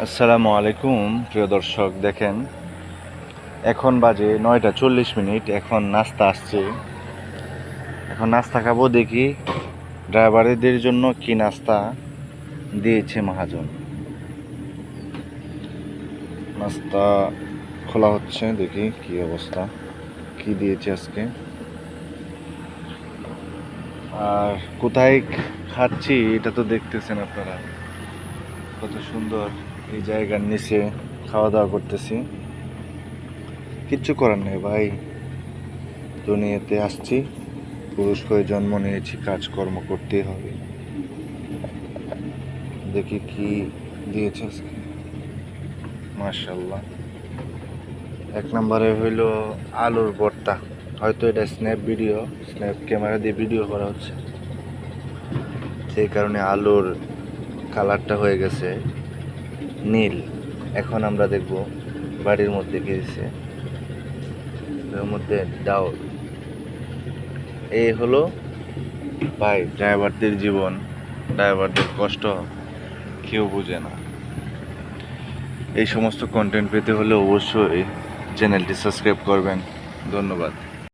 আসসালামু আলাইকুম প্রিয় দর্শক, দেখেন এখন বাজে 9টা 40 মিনিট। এখন নাস্তা আসছে, এখন নাস্তা খাবো। দেখি ড্রাইভারদের জন্য কি নাস্তা দিয়েছে মহাজন। নাস্তা খোলা হচ্ছে, দেখি কি অবস্থা, কি দিয়েছে আজকে। আর কোথায় খাচ্ছি এটা তো দেখতেছেন আপনারা, কত সুন্দর এই জায়গার নিচে খাওয়া দাওয়া করতেছি। কিচ্ছু করার নেই ভাই, দুনিয়াতে আসছি, পুরুষ হয়ে জন্ম নিয়েছি, কাজকর্ম করতেই হবে। দেখি কি দিয়েছে আজকে। মাশাআল্লাহ, এক নম্বরে হইল আলুর ভর্তা। হয়তো এটা স্ন্যাপ ক্যামেরা দিয়ে ভিডিও করা হচ্ছে, সেই কারণে আলুর কালারটা হয়ে গেছে নীল। এখন আমরা দেখব বাড়ির মধ্যে কি দিয়েছে। এর মধ্যে ডাউল। এই হলো ভাই ড্রাইভারদের জীবন, ড্রাইভারদের কষ্ট কেউ বুঝে না। এই সমস্ত কন্টেন্ট পেতে হলে অবশ্যই চ্যানেলটি সাবস্ক্রাইব করবেন। ধন্যবাদ।